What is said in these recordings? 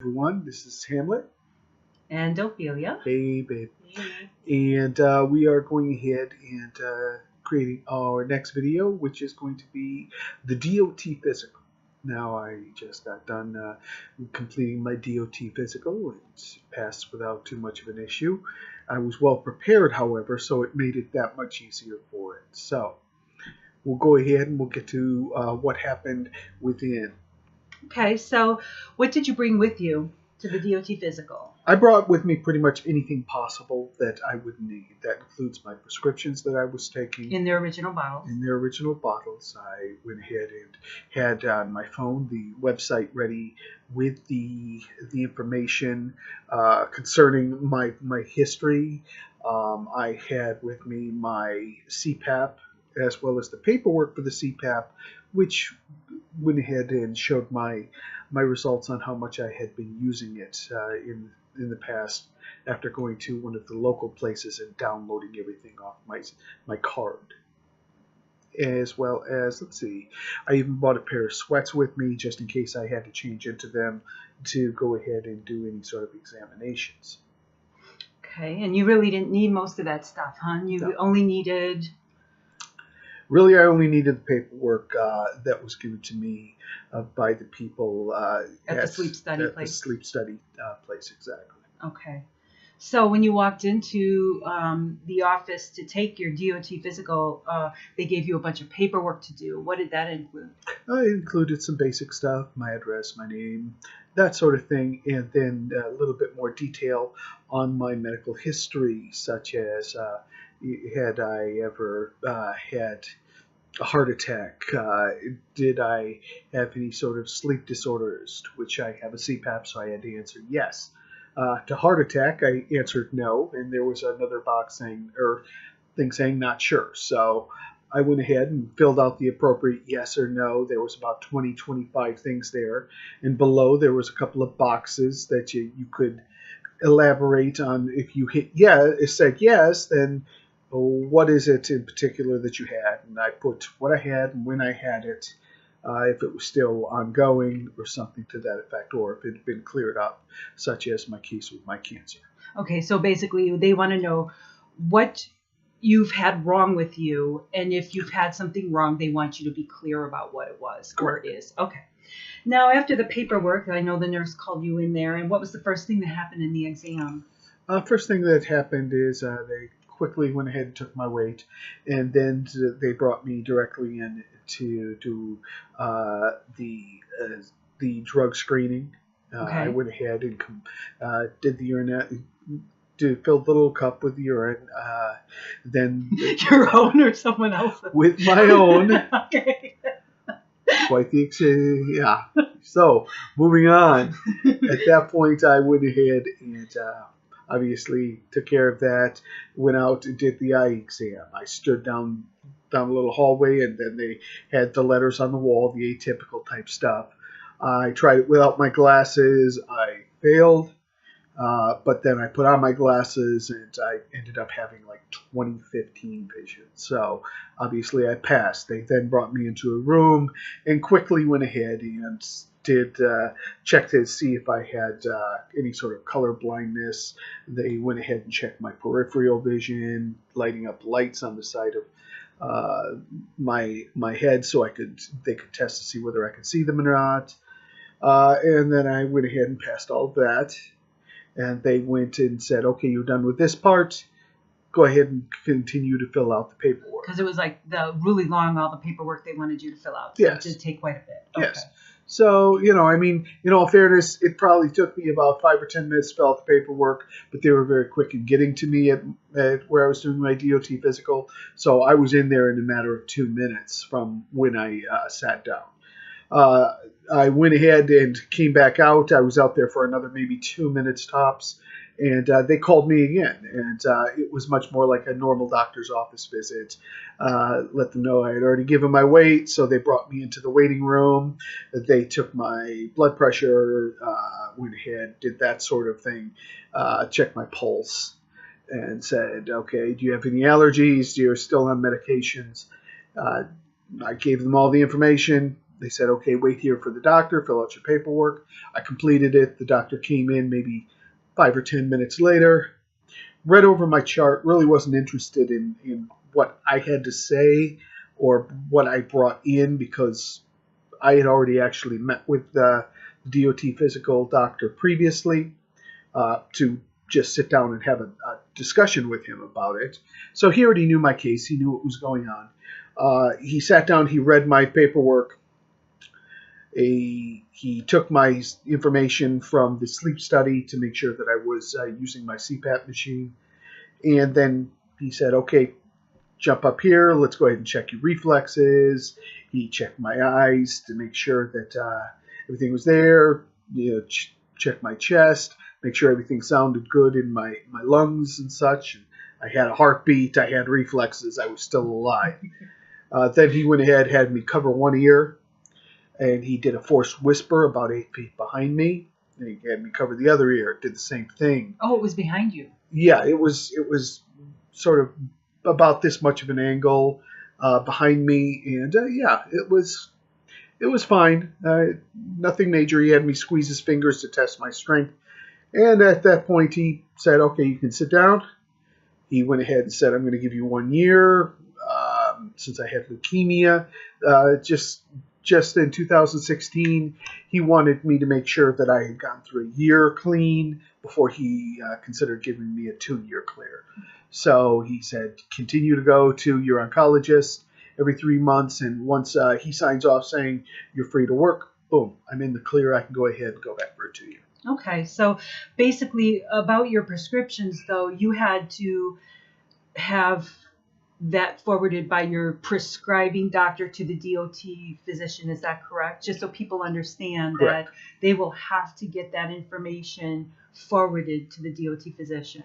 Everyone, this is Hamlet. And Ophyllia. Hey, babe. Hey. And we are going ahead and creating our next video, which is going to be the DOT physical. Now, I just got done completing my DOT physical. It's passed without too much of an issue. I was well prepared, however, so it made it that much easier for it. So, we'll go ahead and we'll get to what happened within. Okay, so what did you bring with you to the DOT physical? I brought with me pretty much anything possible that I would need. That includes my prescriptions that I was taking. In their original bottles? In their original bottles. I went ahead and had on my phone the website ready with the information concerning my history. I had with me my CPAP as well as the paperwork for the CPAP, which went ahead and showed my results on how much I had been using it in the past after going to one of the local places and downloading everything off my card. As well as, let's see, I even bought a pair of sweats with me just in case I had to change into them to go ahead and do any sort of examinations. Okay, and you really didn't need most of that stuff, huh? You only needed... Really, I only needed the paperwork that was given to me by the people at the sleep study place. The sleep study place, exactly. Okay. So when you walked into the office to take your DOT physical, they gave you a bunch of paperwork to do. What did that include? It included some basic stuff, my address, my name, that sort of thing, and then a little bit more detail on my medical history, such as had I ever had a heart attack? Did I have any sort of sleep disorders? To which I have a CPAP, so I had to answer yes. To heart attack, I answered no, and there was another box saying, or thing saying not sure. So I went ahead and filled out the appropriate yes or no. There was about 25 things there, and below there was a couple of boxes that you could elaborate on. If you hit yes, it said yes, then what is it in particular that you had? And I put what I had and when I had it, if it was still ongoing or something to that effect, or if it had been cleared up, such as my case with my cancer. Okay, so basically they want to know what you've had wrong with you, and if you've had something wrong, they want you to be clear about what it was. Correct. Or is. Okay. Now, after the paperwork, I know the nurse called you in there, and what was the first thing that happened in the exam? First thing that happened is they quickly went ahead and took my weight, and then they brought me directly in to do the drug screening. Okay. I went ahead and did the urine. Filled the little cup with urine, then your own or someone else's? With my own. Okay. Quite the yeah. So moving on. At that point, I went ahead and obviously took care of that. Went out and did the eye exam. I stood down a little hallway, and then they had the letters on the wall, the atypical type stuff. I tried it without my glasses. I failed. But then I put on my glasses, and I ended up having like 20/15 vision. So obviously I passed. They then brought me into a room and quickly went ahead and did check to see if I had any sort of color blindness. They went ahead and checked my peripheral vision, lighting up lights on the side of my head so they could test to see whether I could see them or not. And then I went ahead and passed all of that. And they went and said, okay, you're done with this part. Go ahead and continue to fill out the paperwork. Because it was like really long, all the paperwork they wanted you to fill out. So yes. It did take quite a bit. Yes. Okay. So, I mean, in all fairness, it probably took me about 5 or 10 minutes to fill out the paperwork, but they were very quick in getting to me at where I was doing my DOT physical. So I was in there in a matter of 2 minutes from when I sat down. I went ahead and came back out. I was out there for another maybe 2 minutes tops, and they called me again. And it was much more like a normal doctor's office visit. Let them know I had already given my weight, so they brought me into the waiting room. They took my blood pressure, went ahead, did that sort of thing, checked my pulse, and said, okay, do you have any allergies? You're still on medications. I gave them all the information. They said, okay, wait here for the doctor, fill out your paperwork. I completed it. The doctor came in maybe 5 or 10 minutes later, read over my chart, really wasn't interested in what I had to say or what I brought in, because I had already actually met with the DOT physical doctor previously to just sit down and have a discussion with him about it. So he already knew my case. He knew what was going on. He sat down. He read my paperwork. He took my information from the sleep study to make sure that I was using my CPAP machine. And then he said, okay, jump up here. Let's go ahead and check your reflexes. He checked my eyes to make sure that everything was there. Check my chest, make sure everything sounded good in my lungs and such. I had a heartbeat. I had reflexes. I was still alive. Then he went ahead, had me cover one ear, and he did a forced whisper about 8 feet behind me. And he had me cover the other ear. Did the same thing. Oh, it was behind you. Yeah, it was sort of about this much of an angle behind me, and yeah, it was fine. Nothing major. He had me squeeze his fingers to test my strength, and at that point he said, "Okay, you can sit down." He went ahead and said, "I'm going to give you 1 year since I had leukemia." Just in 2016, he wanted me to make sure that I had gone through a year clean before he considered giving me a 2-year clear. So he said, continue to go to your oncologist every 3 months, and once he signs off saying you're free to work, boom, I'm in the clear. I can go ahead and go back for a 2 year. Okay, so basically about your prescriptions, though, you had to have that forwarded by your prescribing doctor to the DOT physician. Is that correct? Just so people understand Correct. that they will have to get that information forwarded to the DOT physician.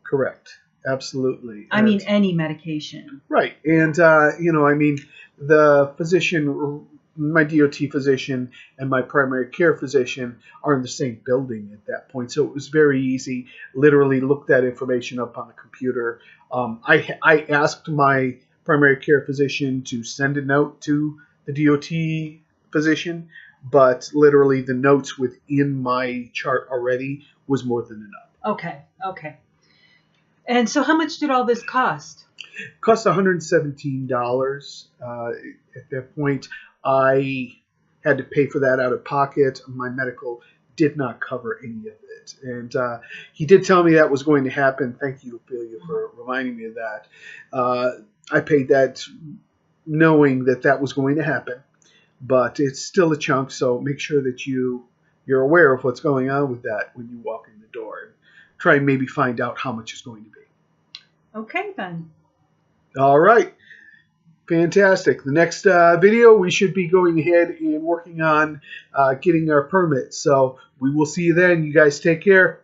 Correct. Absolutely. I mean, any medication. Right. And, the physician, my DOT physician and my primary care physician are in the same building at that point. So it was very easy. Literally looked that information up on the computer. I asked my primary care physician to send a note to the DOT physician, but literally the notes within my chart already was more than enough. Okay. And so how much did all this cost? It cost $117 at that point. I had to pay for that out of pocket. My medical did not cover any of it. And he did tell me that was going to happen. Thank you, Ophyllia, for reminding me of that. I paid that knowing that that was going to happen. But it's still a chunk, so make sure that you're aware of what's going on with that when you walk in the door. And try and maybe find out how much it's going to be. Okay, then. All right. Fantastic. The next video, we should be going ahead and working on getting our permit. So we will see you then. You guys take care.